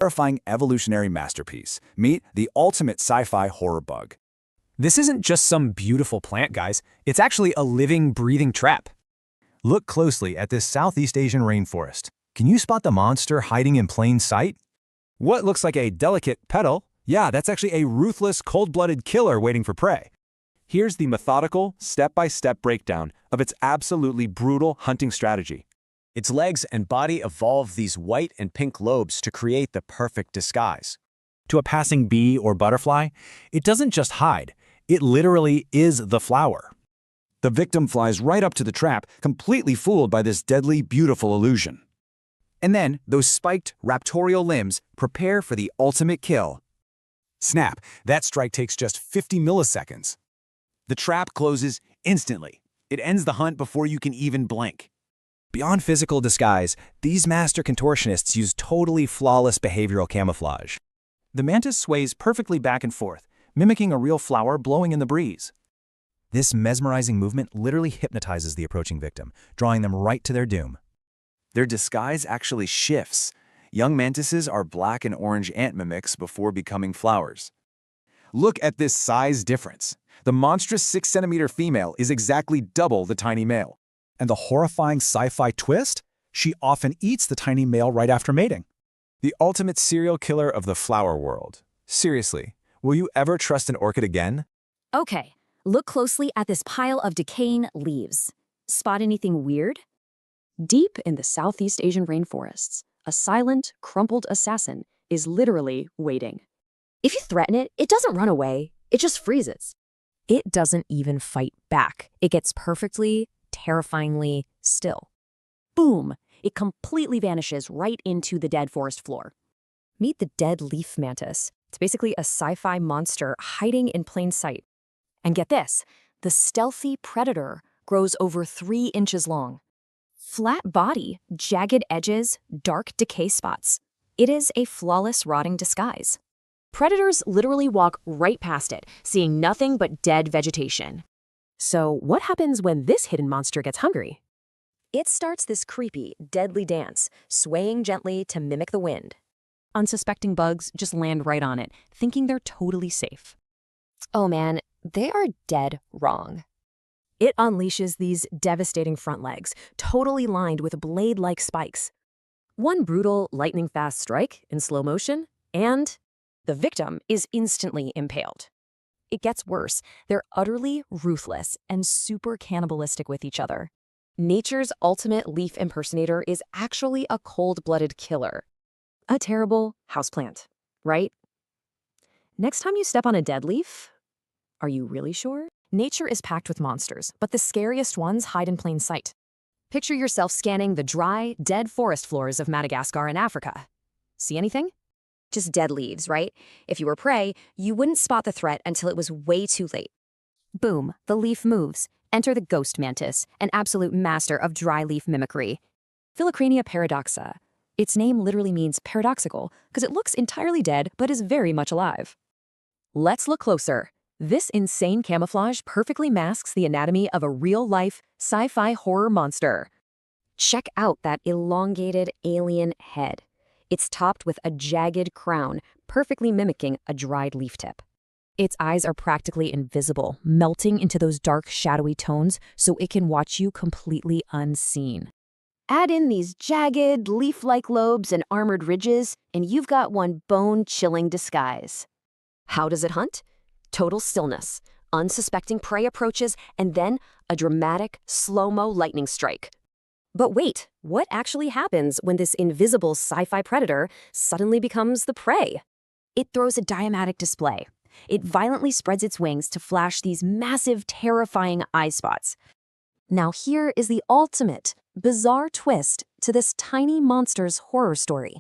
Terrifying evolutionary masterpiece. Meet the ultimate sci-fi horror bug. This isn't just some beautiful plant, guys. It's actually a living, breathing trap. Look closely at this Southeast Asian rainforest. Can you spot the monster hiding in plain sight? What looks like a delicate petal? Yeah, that's actually a ruthless, cold-blooded killer waiting for prey. Here's the methodical, step-by-step breakdown of its absolutely brutal hunting strategy. Its legs and body evolve these white and pink lobes to create the perfect disguise. To a passing bee or butterfly, it doesn't just hide. It literally is the flower. The victim flies right up to the trap, completely fooled by this deadly, beautiful illusion. And then, those spiked, raptorial limbs prepare for the ultimate kill. Snap, that strike takes just 50 milliseconds. The trap closes instantly. It ends the hunt before you can even blink. Beyond physical disguise, these master contortionists use totally flawless behavioral camouflage. The mantis sways perfectly back and forth, mimicking a real flower blowing in the breeze. This mesmerizing movement literally hypnotizes the approaching victim, drawing them right to their doom. Their disguise actually shifts. Young mantises are black and orange ant mimics before becoming flowers. Look at this size difference. The monstrous 6-centimeter female is exactly double the tiny male. And the horrifying sci-fi twist? She often eats the tiny male right after mating. The ultimate serial killer of the flower world. Seriously, will you ever trust an orchid again? Okay, look closely at this pile of decaying leaves. Spot anything weird? Deep in the Southeast Asian rainforests, a silent, crumpled assassin is literally waiting. If you threaten it, it doesn't run away. It just freezes. It doesn't even fight back. It gets perfectly, terrifyingly still. Boom! It completely vanishes right into the dead forest floor. Meet the dead leaf mantis. It's basically a sci-fi monster hiding in plain sight. And get this, the stealthy predator grows over 3 inches long. Flat body, jagged edges, dark decay spots. It is a flawless rotting disguise. Predators literally walk right past it, seeing nothing but dead vegetation. So what happens when this hidden monster gets hungry? It starts this creepy, deadly dance, swaying gently to mimic the wind. Unsuspecting bugs just land right on it, thinking they're totally safe. Oh man, they are dead wrong. It unleashes these devastating front legs, totally lined with blade-like spikes. One brutal, lightning-fast strike in slow motion, and the victim is instantly impaled. It gets worse. They're utterly ruthless and super cannibalistic with each other. Nature's ultimate leaf impersonator is actually a cold-blooded killer. A terrible houseplant, right? Next time you step on a dead leaf, are you really sure? Nature is packed with monsters, but the scariest ones hide in plain sight. Picture yourself scanning the dry, dead forest floors of Madagascar and Africa. See anything? Just dead leaves, right? If you were prey, you wouldn't spot the threat until it was way too late. Boom, the leaf moves. Enter the ghost mantis, an absolute master of dry leaf mimicry. Philocrania paradoxa. Its name literally means paradoxical because it looks entirely dead but is very much alive. Let's look closer. This insane camouflage perfectly masks the anatomy of a real-life, sci-fi horror monster. Check out that elongated alien head. It's topped with a jagged crown, perfectly mimicking a dried leaf tip. Its eyes are practically invisible, melting into those dark, shadowy tones so it can watch you completely unseen. Add in these jagged, leaf-like lobes and armored ridges, and you've got one bone-chilling disguise. How does it hunt? Total stillness, unsuspecting prey approaches, and then a dramatic, slow-mo lightning strike. But wait, what actually happens when this invisible sci-fi predator suddenly becomes the prey? It throws a diamatic display. It violently spreads its wings to flash these massive, terrifying eye spots. Now here is the ultimate, bizarre twist to this tiny monster's horror story.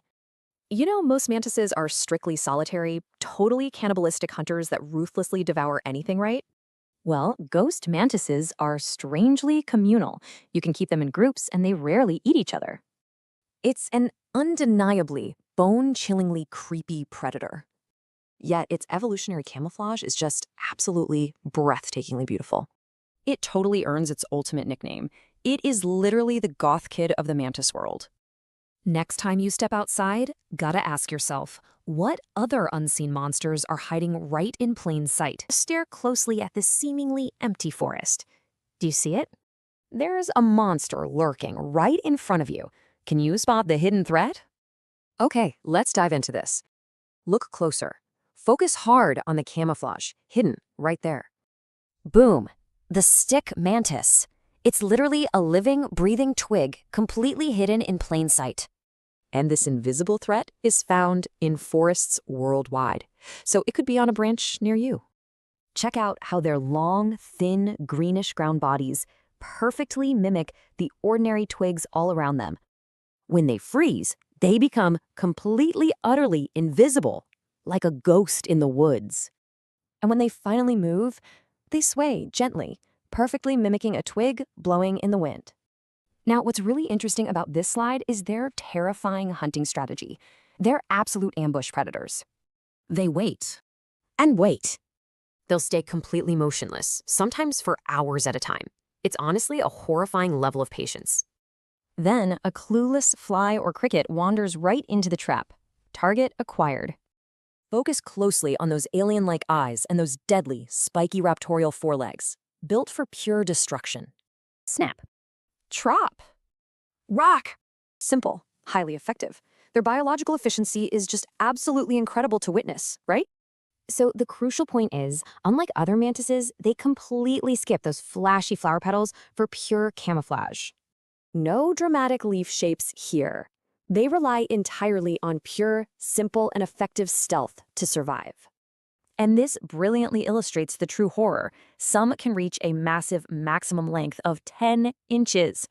You know, most mantises are strictly solitary, totally cannibalistic hunters that ruthlessly devour anything, right? Well, ghost mantises are strangely communal. You can keep them in groups, and they rarely eat each other. It's an undeniably, bone-chillingly creepy predator. Yet its evolutionary camouflage is just absolutely breathtakingly beautiful. It totally earns its ultimate nickname. It is literally the goth kid of the mantis world. Next time you step outside, gotta ask yourself, what other unseen monsters are hiding right in plain sight? Stare closely at this seemingly empty forest. Do you see it? There's a monster lurking right in front of you. Can you spot the hidden threat? Okay, let's dive into this. Look closer. Focus hard on the camouflage, hidden right there. Boom! The stick mantis. It's literally a living, breathing twig completely hidden in plain sight. And this invisible threat is found in forests worldwide, so it could be on a branch near you. Check out how their long, thin, greenish ground bodies perfectly mimic the ordinary twigs all around them. When they freeze, they become completely, utterly invisible, like a ghost in the woods. And when they finally move, they sway gently, perfectly mimicking a twig blowing in the wind. Now, what's really interesting about this slide is their terrifying hunting strategy. They're absolute ambush predators. They wait and wait. They'll stay completely motionless, sometimes for hours at a time. It's honestly a horrifying level of patience. Then, a clueless fly or cricket wanders right into the trap. Target acquired. Focus closely on those alien-like eyes and those deadly, spiky raptorial forelegs, built for pure destruction. Snap. Trap. Rock. Simple, highly effective. Their biological efficiency is just absolutely incredible to witness, right? So the crucial point is, unlike other mantises, they completely skip those flashy flower petals for pure camouflage. No dramatic leaf shapes here. They rely entirely on pure, simple, and effective stealth to survive. And this brilliantly illustrates the true horror. Some can reach a massive maximum length of 10 inches.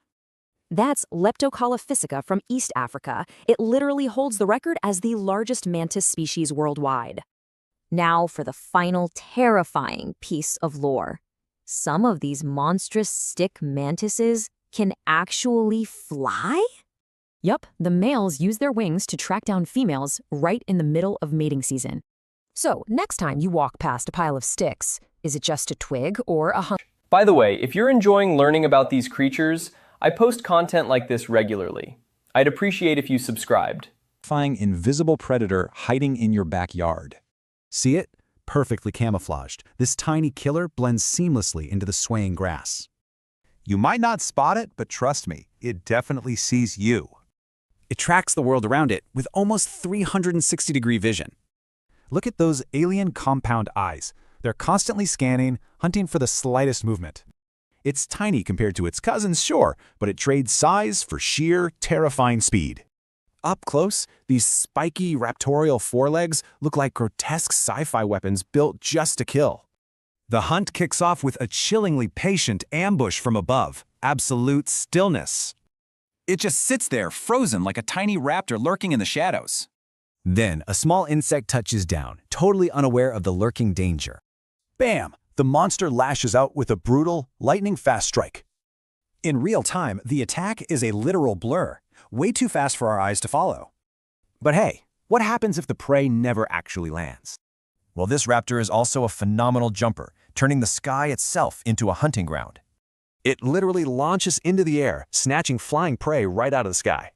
That's Leptocolla fisica from East Africa. It literally holds the record as the largest mantis species worldwide. Now for the final terrifying piece of lore. Some of these monstrous stick mantises can actually fly? Yup, the males use their wings to track down females right in the middle of mating season. So, next time you walk past a pile of sticks, is it just a twig or a hunk? By the way, if you're enjoying learning about these creatures, I post content like this regularly. I'd appreciate if you subscribed. Invisible predator hiding in your backyard. See it? Perfectly camouflaged. This tiny killer blends seamlessly into the swaying grass. You might not spot it, but trust me, it definitely sees you. It tracks the world around it with almost 360-degree vision. Look at those alien compound eyes. They're constantly scanning, hunting for the slightest movement. It's tiny compared to its cousins, sure, but it trades size for sheer, terrifying speed. Up close, these spiky raptorial forelegs look like grotesque sci-fi weapons built just to kill. The hunt kicks off with a chillingly patient ambush from above. Absolute stillness. It just sits there, frozen like a tiny raptor lurking in the shadows. Then, a small insect touches down, totally unaware of the lurking danger. Bam! The monster lashes out with a brutal, lightning-fast strike. In real time, the attack is a literal blur, way too fast for our eyes to follow. But hey, what happens if the prey never actually lands? Well, this raptor is also a phenomenal jumper, turning the sky itself into a hunting ground. It literally launches into the air, snatching flying prey right out of the sky.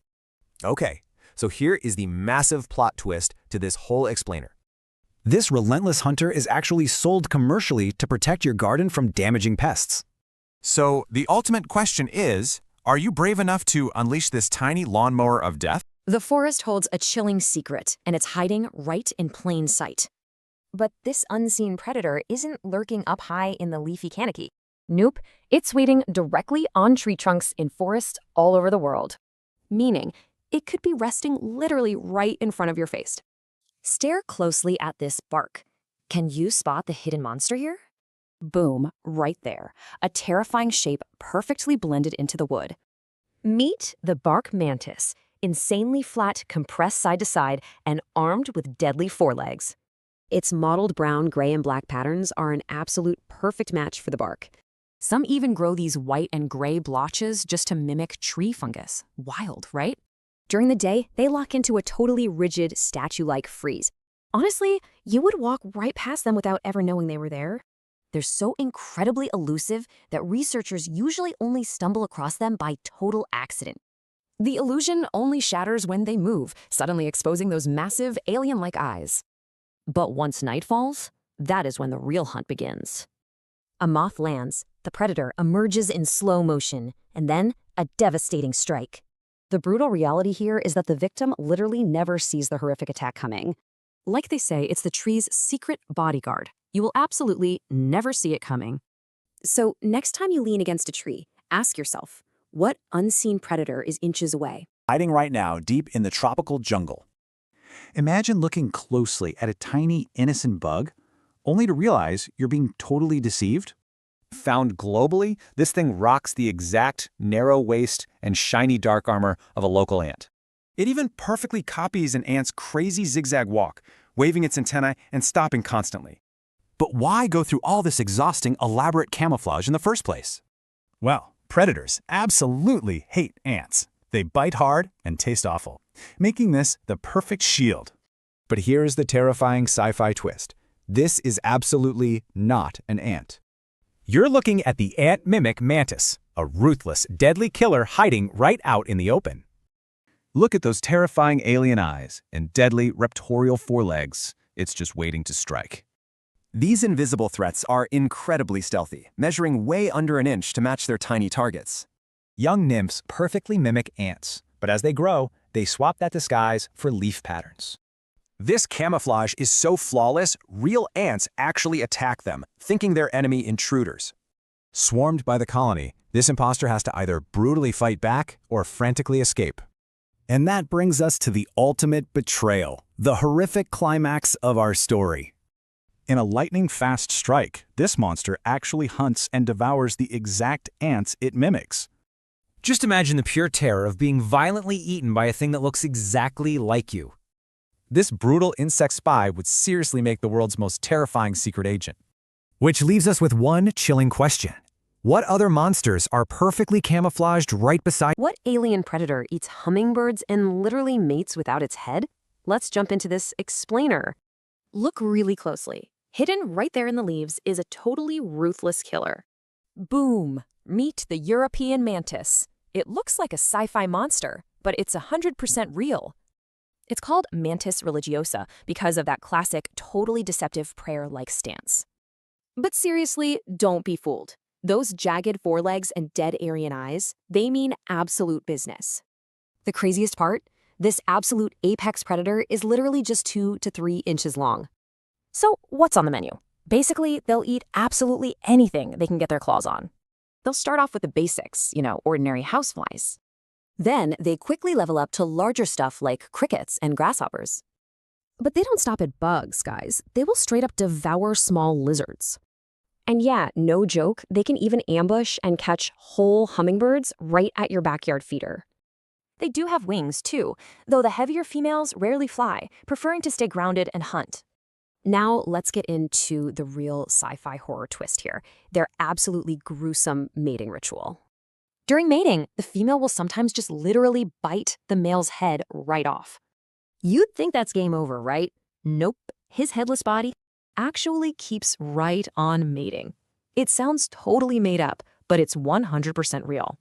Okay, so here is the massive plot twist to this whole explainer. This relentless hunter is actually sold commercially to protect your garden from damaging pests. So, the ultimate question is, are you brave enough to unleash this tiny lawnmower of death? The forest holds a chilling secret, and it's hiding right in plain sight. But this unseen predator isn't lurking up high in the leafy canopy. Nope, it's waiting directly on tree trunks in forests all over the world. Meaning, it could be resting literally right in front of your face. Stare closely at this bark. Can you spot the hidden monster here? Boom, right there. A terrifying shape perfectly blended into the wood. Meet the bark mantis, insanely flat, compressed side to side, and armed with deadly forelegs. Its mottled brown, gray, and black patterns are an absolute perfect match for the bark. Some even grow these white and gray blotches just to mimic tree fungus. Wild, right? During the day, they lock into a totally rigid, statue-like freeze. Honestly, you would walk right past them without ever knowing they were there. They're so incredibly elusive that researchers usually only stumble across them by total accident. The illusion only shatters when they move, suddenly exposing those massive alien-like eyes. But once night falls, that is when the real hunt begins. A moth lands, the predator emerges in slow motion, and then a devastating strike. The brutal reality here is that the victim literally never sees the horrific attack coming. Like they say, it's the tree's secret bodyguard. You will absolutely never see it coming. So next time you lean against a tree, ask yourself, what unseen predator is inches away? Hiding right now deep in the tropical jungle. Imagine looking closely at a tiny, innocent bug, only to realize you're being totally deceived. Found globally, this thing rocks the exact narrow waist and shiny dark armor of a local ant. It even perfectly copies an ant's crazy zigzag walk, waving its antennae and stopping constantly. But why go through all this exhausting, elaborate camouflage in the first place? Well, predators absolutely hate ants. They bite hard and taste awful, making this the perfect shield. But here's the terrifying sci-fi twist. This is absolutely not an ant. You're looking at the ant mimic mantis, a ruthless, deadly killer hiding right out in the open. Look at those terrifying alien eyes and deadly reptorial forelegs. It's just waiting to strike. These invisible threats are incredibly stealthy, measuring way under an inch to match their tiny targets. Young nymphs perfectly mimic ants, but as they grow, they swap that disguise for leaf patterns. This camouflage is so flawless, real ants actually attack them, thinking they're enemy intruders. Swarmed by the colony, this imposter has to either brutally fight back or frantically escape. And that brings us to the ultimate betrayal, the horrific climax of our story. In a lightning-fast strike, this monster actually hunts and devours the exact ants it mimics. Just imagine the pure terror of being violently eaten by a thing that looks exactly like you. This brutal insect spy would seriously make the world's most terrifying secret agent. Which leaves us with one chilling question. What other monsters are perfectly camouflaged right beside? What alien predator eats hummingbirds and literally mates without its head? Let's jump into this explainer. Look really closely. Hidden right there in the leaves is a totally ruthless killer. Boom! Meet the European mantis. It looks like a sci-fi monster, but it's 100% real. It's called mantis religiosa because of that classic, totally deceptive prayer-like stance. But seriously, don't be fooled. Those jagged forelegs and dead Aryan eyes, they mean absolute business. The craziest part? This absolute apex predator is literally just 2 to 3 inches long. So what's on the menu? Basically, they'll eat absolutely anything they can get their claws on. They'll start off with the basics, ordinary houseflies. Then they quickly level up to larger stuff like crickets and grasshoppers. But they don't stop at bugs, guys. They will straight up devour small lizards. And yeah, no joke, they can even ambush and catch whole hummingbirds right at your backyard feeder. They do have wings too, though the heavier females rarely fly, preferring to stay grounded and hunt. Now let's get into the real sci-fi horror twist here, their absolutely gruesome mating ritual. During mating, the female will sometimes just literally bite the male's head right off. You'd think that's game over, right? Nope. His headless body actually keeps right on mating. It sounds totally made up, but it's 100% real.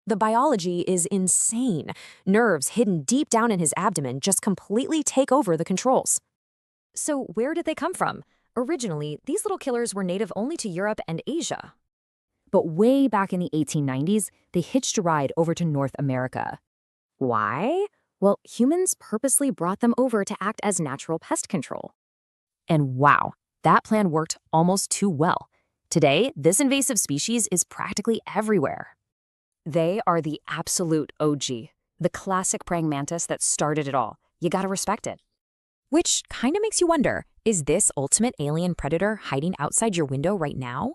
The biology is insane. Nerves hidden deep down in his abdomen just completely take over the controls. So where did they come from? Originally, these little killers were native only to Europe and Asia. But way back in the 1890s, they hitched a ride over to North America. Why? Well, humans purposely brought them over to act as natural pest control. And wow, that plan worked almost too well. Today, this invasive species is practically everywhere. They are the absolute OG, the classic praying mantis that started it all. You gotta respect it. Which kind of makes you wonder, is this ultimate alien predator hiding outside your window right now?